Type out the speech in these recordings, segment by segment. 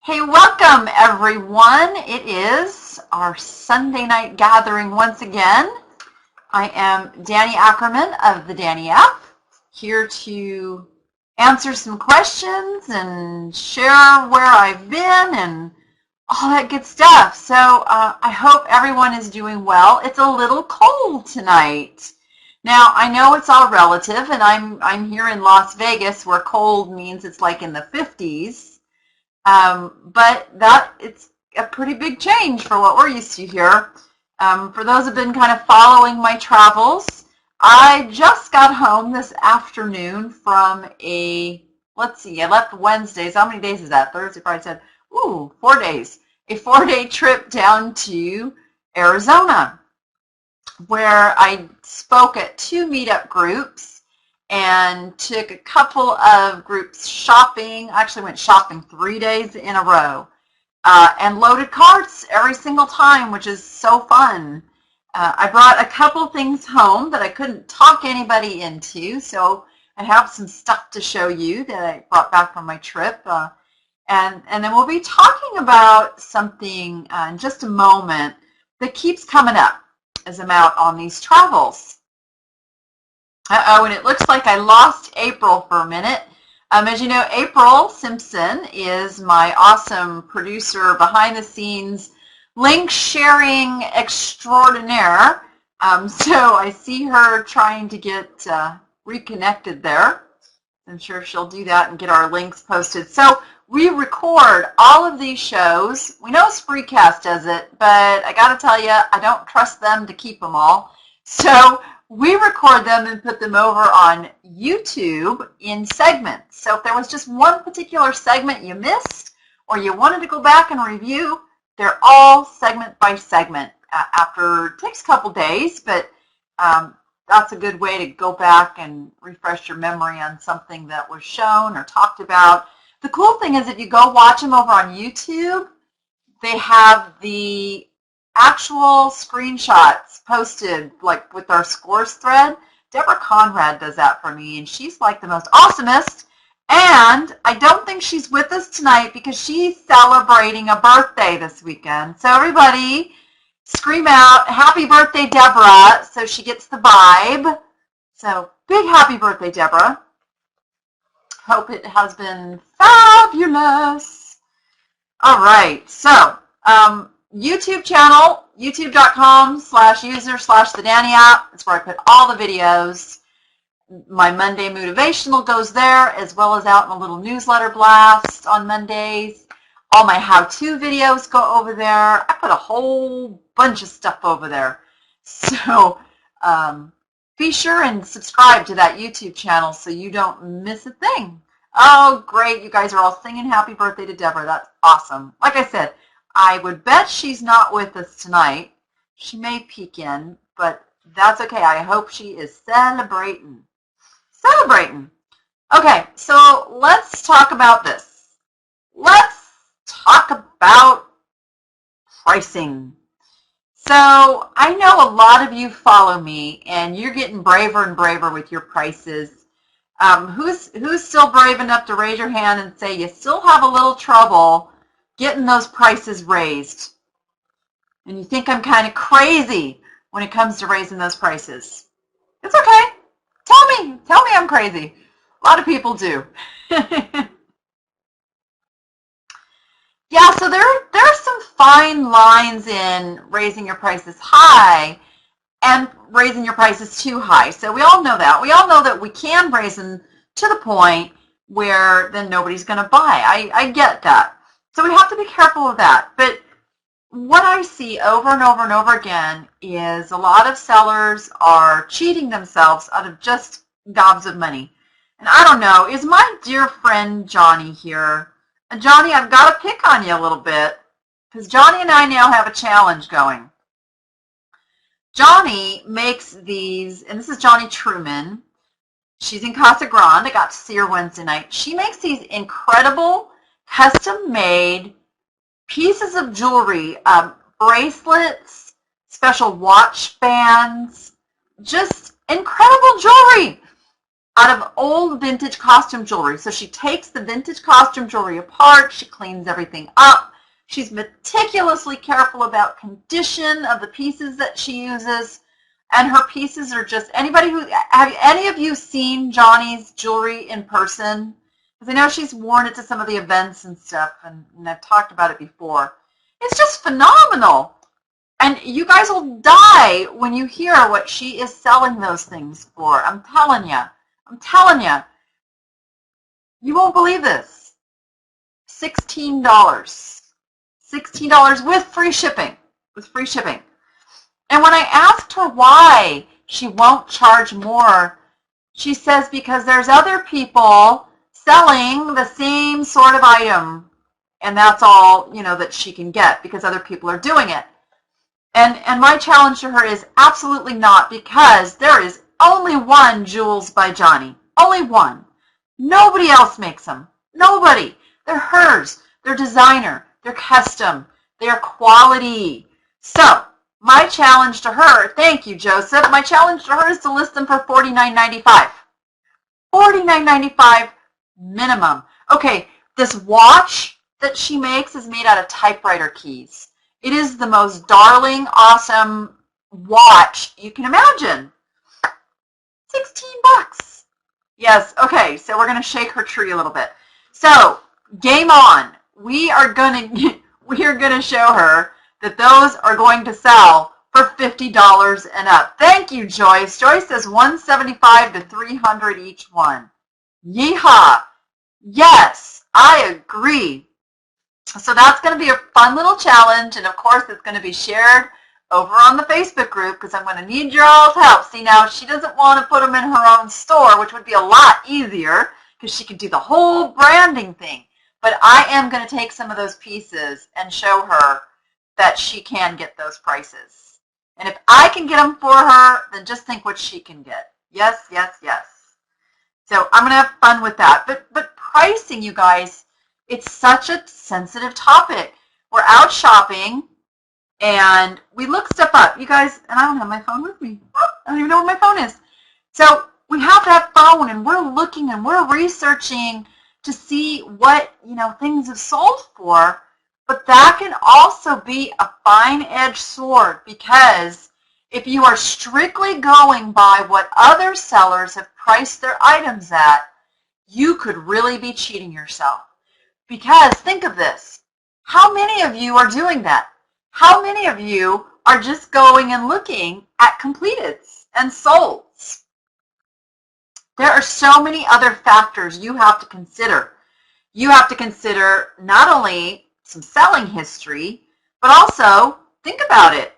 Hey, welcome everyone. It is our Sunday night gathering once again. I am Danny Ackerman of the Danni app, here to answer some questions and share where I've been and all that good stuff. So I hope everyone is doing well. It's a little cold tonight. Now, I know it's all relative, and I'm here in Las Vegas where cold means it's like in the 50s. But it's a pretty big change for what we're used to here. For those who have been kind of following my travels, I just got home this afternoon from I left Wednesday. So how many days is that? Thursday, Friday, Saturday. 4 days. A 4-day trip down to Arizona, where I spoke at 2 meetup groups and took a couple of groups shopping. I actually went shopping 3 days in a row and loaded carts every single time, which is so fun. I brought a couple things home that I couldn't talk anybody into, so I have some stuff to show you that I brought back from my trip. And then we'll be talking about something in just a moment that keeps coming up as I'm out on these travels. And it looks like I lost April for a minute. As you know, April Simpson is my awesome producer, behind the scenes, link sharing extraordinaire. So I see her trying to get reconnected there. I'm sure she'll do that and get our links posted. So we record all of these shows. We know Spreecast does it, but I got to tell you, I don't trust them to keep them all. So we record them and put them over on YouTube in segments. So if there was just one particular segment you missed or you wanted to go back and review, they're all segment by segment. It takes a couple days, but that's a good way to go back and refresh your memory on something that was shown or talked about. The cool thing is if you go watch them over on YouTube, they have the actual screenshots posted, like with our scores thread. Deborah Conrad does that for me, and she's like the most awesomest. And I don't think she's with us tonight because she's celebrating a birthday this weekend. So everybody scream out, happy birthday, Deborah, so she gets the vibe. So big happy birthday, Deborah. Hope it has been fabulous. All right, so YouTube channel, youtube.com/user/the Danni That's where I put all the videos. My Monday motivational goes there, as well as out in a little newsletter blast on Mondays. All my how-to videos go over there. I put a whole bunch of stuff over there. So be sure and subscribe to that YouTube channel so you don't miss a thing. Oh, great. You guys are all singing happy birthday to Deborah. That's awesome. Like I said, I would bet she's not with us tonight. She may peek in, but that's okay. I hope she is celebrating. Okay, so let's talk about this. Let's talk about pricing. So I know a lot of you follow me, and you're getting braver and braver with your prices. Who's still brave enough to raise your hand and say you still have a little trouble getting those prices raised? And you think I'm kind of crazy when it comes to raising those prices. It's okay. Tell me I'm crazy. A lot of people do. Yeah, so there are some fine lines in raising your prices high and raising your prices too high. So we all know that. We all know that we can raise them to the point where then nobody's going to buy. I get that. So we have to be careful of that. But what I see over and over and over again is a lot of sellers are cheating themselves out of just gobs of money. And I don't know, is my dear friend Johnny here? Johnny, I've got to pick on you a little bit because Johnny and I now have a challenge going. Johnny makes these, and this is Johnny Truman. She's in Casa Grande. I got to see her Wednesday night. She makes these incredible custom-made pieces of jewelry, bracelets, special watch bands, just incredible jewelry. out of old vintage costume jewelry. So she takes the vintage costume jewelry apart, she cleans everything up, she's meticulously careful about condition of the pieces that she uses, and her pieces are just, have any of you seen Johnny's jewelry in person? Because I know she's worn it to some of the events and stuff, and I've talked about it before. It's just phenomenal. And you guys will die when you hear what she is selling those things for. I'm telling you. I'm telling you. You won't believe this. $16. $16 with free shipping. With free shipping. And when I asked her why she won't charge more, she says because there's other people selling the same sort of item, and that's all, you know, that she can get because other people are doing it. And my challenge to her is absolutely not, because there is only one Jewels by Johnny. Only one. Nobody else makes them. Nobody. They're hers. They're designer. They're custom. They're quality. So my challenge to her, thank you, Joseph, my challenge to her is to list them for $49.95. $49.95 minimum. Okay, this watch that she makes is made out of typewriter keys. It is the most darling, awesome watch you can imagine. 16 bucks. Yes, okay, so we're going to shake her tree a little bit. So, game on. We are going to show her that those are going to sell for $50 and up. Thank you, Joyce. Joyce says $175 to $300 each one. Yeehaw. Yes, I agree. So that's going to be a fun little challenge, and of course it's going to be shared over on the Facebook group because I'm going to need your all's help. See, now she doesn't want to put them in her own store, which would be a lot easier because she could do the whole branding thing. But I am going to take some of those pieces and show her that she can get those prices. And if I can get them for her, then just think what she can get. Yes, yes, yes. So I'm going to have fun with that. But pricing, you guys, it's such a sensitive topic. We're out shopping, and we look stuff up. You guys, and I don't have my phone with me. I don't even know what my phone is. So we have that phone, and we're looking, and we're researching to see what, you know, things have sold for. But that can also be a fine-edged sword, because if you are strictly going by what other sellers have priced their items at, you could really be cheating yourself. Because think of this, how many of you are doing that? How many of you are just going and looking at completeds and solds? There are so many other factors you have to consider. You have to consider not only some selling history, but also think about it.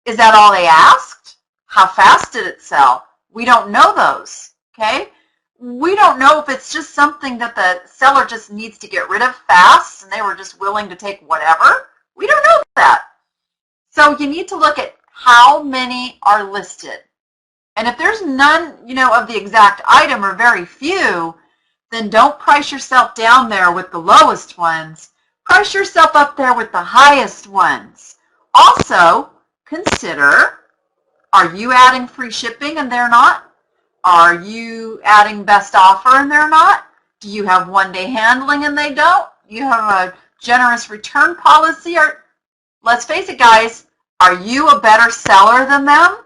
Is that all they asked? How fast did it sell? We don't know those, okay? We don't know if it's just something that the seller just needs to get rid of fast and they were just willing to take whatever. We don't know that. So you need to look at how many are listed. And if there's none, you know, of the exact item or very few, then don't price yourself down there with the lowest ones. Price yourself up there with the highest ones. Also, consider, are you adding free shipping and they're not? Are you adding best offer and they're not? Do you have one-day handling and they don't? You have a generous return policy? Or, let's face it, guys, are you a better seller than them?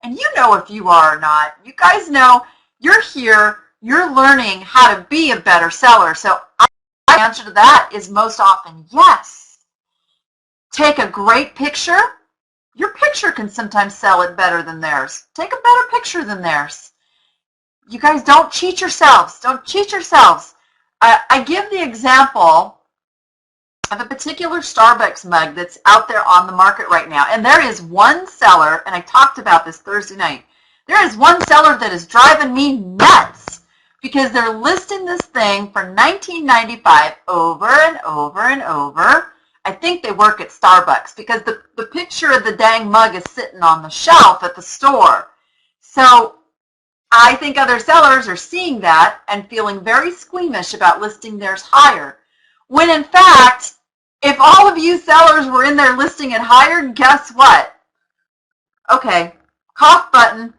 And you know if you are or not. You guys know you're here, you're learning how to be a better seller. So my answer to that is most often yes. Take a great picture. Your picture can sometimes sell it better than theirs. Take a better picture than theirs. You guys, don't cheat yourselves. Don't cheat yourselves. I give the example of a particular Starbucks mug that's out there on the market right now. And there is one seller, and I talked about this Thursday night. There is one seller that is driving me nuts because they're listing this thing for $19.95 over and over and over. I think they work at Starbucks because the picture of the dang mug is sitting on the shelf at the store. So I think other sellers are seeing that and feeling very squeamish about listing theirs higher. When in fact, if all of you sellers were in there listing it higher, guess what? Okay, cough button.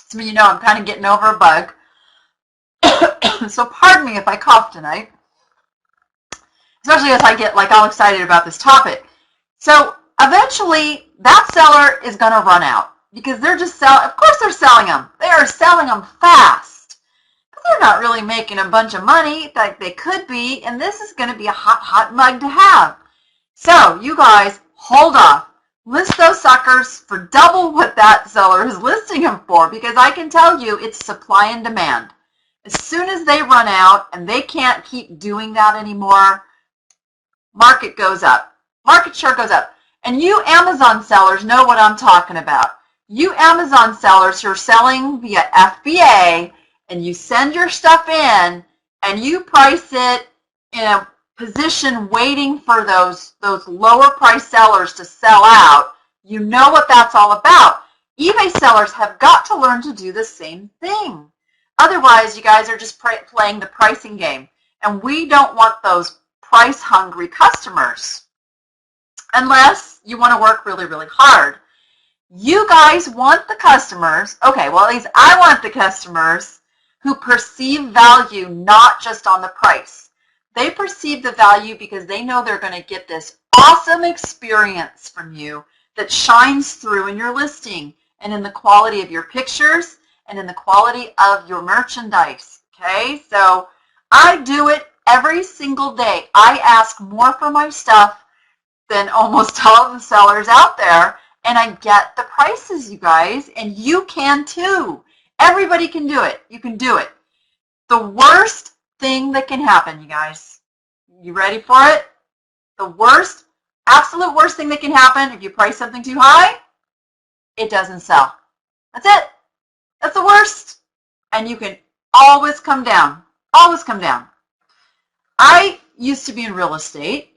Some of you know I'm kind of getting over a bug. So pardon me if I cough tonight, especially as I get like all excited about this topic. So eventually that seller is going to run out because they're just selling. Of course they're selling them. They are selling them fast. But they're not really making a bunch of money like they could be, and this is going to be a hot, hot mug to have. So you guys, hold off. List those suckers for double what that seller is listing them for, because I can tell you it's supply and demand. As soon as they run out and they can't keep doing that anymore, market goes up. Market share goes up. And you Amazon sellers know what I'm talking about. You Amazon sellers who are selling via FBA and you send your stuff in and you price it in a position waiting for those lower price sellers to sell out, you know what that's all about. eBay sellers have got to learn to do the same thing. Otherwise, you guys are just playing the pricing game. And we don't want those price-hungry customers unless you want to work really, really hard. You guys want the customers, okay, well, at least I want the customers who perceive value not just on the price. They perceive the value because they know they're going to get this awesome experience from you that shines through in your listing and in the quality of your pictures and in the quality of your merchandise, okay? So I do it every single day. I ask more for my stuff than almost all of the sellers out there, and I get the prices, you guys, and you can too. Everybody can do it. You can do it. The worst thing that can happen, you guys, you ready for it? The worst, absolute worst thing that can happen if you price something too high, it doesn't sell. That's it. That's the worst. And you can always come down. Always come down. I used to be in real estate,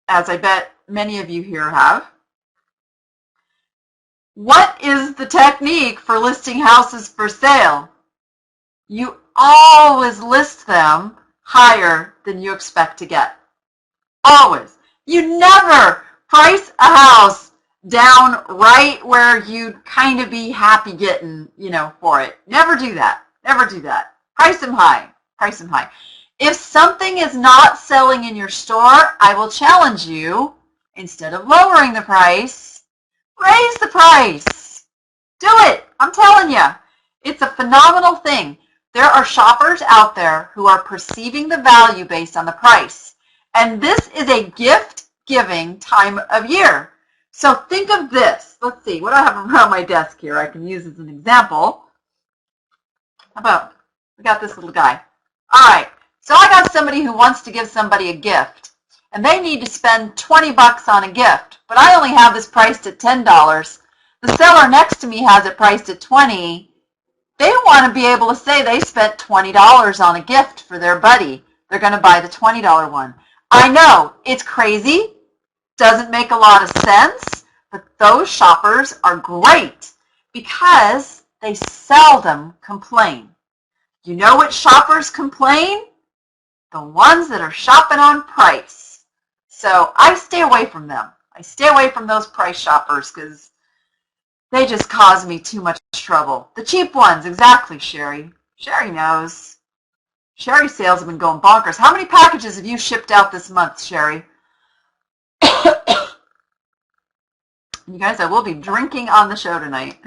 as I bet many of you here have. What is the technique for listing houses for sale? You always list them higher than you expect to get. Always. You never price a house down right where you'd kind of be happy getting, for it. Never do that. Never do that. Price them high. Price them high. If something is not selling in your store, I will challenge you, instead of lowering the price, raise the price. Do it. I'm telling you. It's a phenomenal thing. There are shoppers out there who are perceiving the value based on the price. And this is a gift-giving time of year. So think of this. Let's see. What do I have around my desk here I can use as an example? How about, we got this little guy. All right. So I got somebody who wants to give somebody a gift. And they need to spend 20 bucks on a gift. But I only have this priced at $10. The seller next to me has it priced at $20. They want to be able to say they spent $20 on a gift for their buddy. They're going to buy the $20 one. I know, it's crazy. Doesn't make a lot of sense. But those shoppers are great because they seldom complain. You know what shoppers complain? The ones that are shopping on price. So I stay away from them. I stay away from those price shoppers because they just cause me too much trouble. The cheap ones, exactly, Sherry. Sherry knows. Sherry's sales have been going bonkers. How many packages have you shipped out this month, Sherry? You guys, I will be drinking on the show tonight.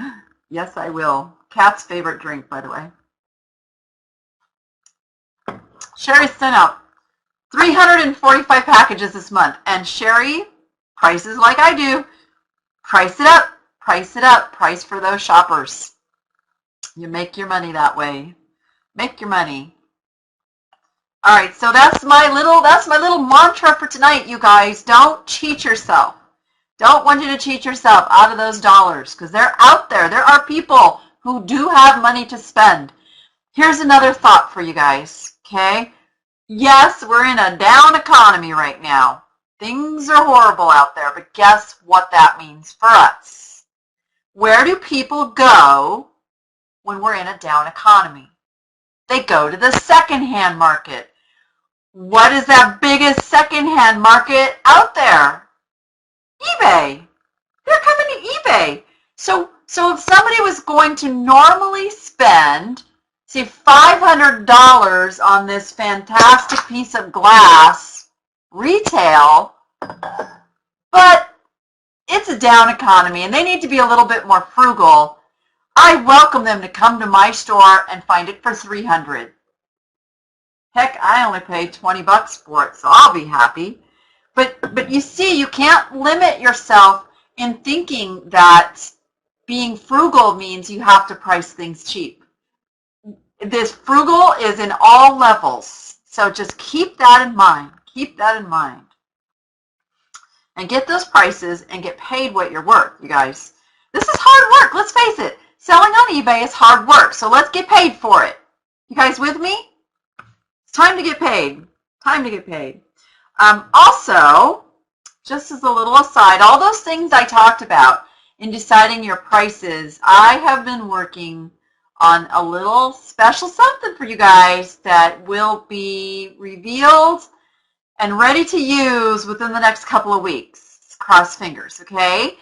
Yes, I will. Kat's favorite drink, by the way. Sherry sent out 345 packages this month. And Sherry, prices like I do. Price it up. Price it up. Price for those shoppers. You make your money that way. Make your money. All right, so that's my little mantra for tonight, you guys. Don't cheat yourself. Don't want you to cheat yourself out of those dollars because they're out there. There are people who do have money to spend. Here's another thought for you guys, okay? Yes, we're in a down economy right now. Things are horrible out there, but guess what that means for us? Where do people go when we're in a down economy? They go to the secondhand market. What is that biggest secondhand market out there? eBay. They're coming to eBay. So So if somebody was going to normally spend, say, $500 on this fantastic piece of glass retail, but it's a down economy and they need to be a little bit more frugal, I welcome them to come to my store and find it for $300. Heck, I only paid $20 for it, so I'll be happy. But you see, you can't limit yourself in thinking that being frugal means you have to price things cheap. This frugal is in all levels. So just keep that in mind. Keep that in mind. And get those prices and get paid what you're worth, you guys. This is hard work. Let's face it. Selling on eBay is hard work. So let's get paid for it. You guys with me? It's time to get paid. Time to get paid. Also, just as a little aside, all those things I talked about in deciding your prices, I have been working on a little special something for you guys that will be revealed and ready to use within the next couple of weeks. Cross fingers, okay?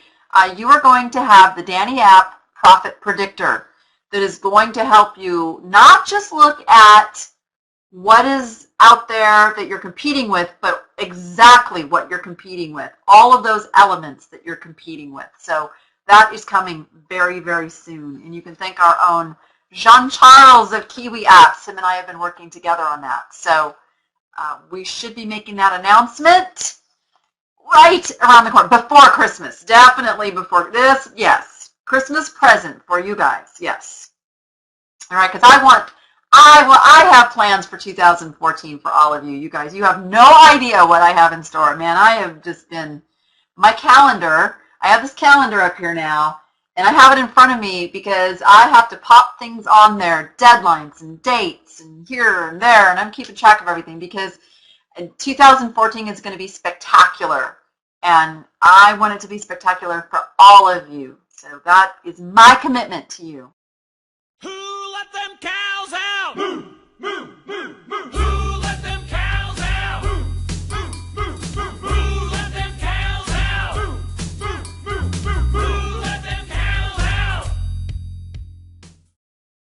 You are going to have the Danni app Profit Predictor that is going to help you not just look at what is out there that you're competing with, but exactly what you're competing with, all of those elements that you're competing with. So that is coming very, very soon. And you can thank our own Jean-Charles of Kiwi Apps. Him and I have been working together on that. So we should be making that announcement right around the corner, before Christmas. Definitely before this, yes. Christmas present for you guys, yes. All right, because I have plans for 2014 for all of you. You guys, you have no idea what I have in store. Man, I have just been, my calendar, I have this calendar up here now, and I have it in front of me because I have to pop things on there, deadlines and dates and here and there, and I'm keeping track of everything because 2014 is going to be spectacular, and I want it to be spectacular for all of you. So that is my commitment to you. Who let them cows out? Moo, moo.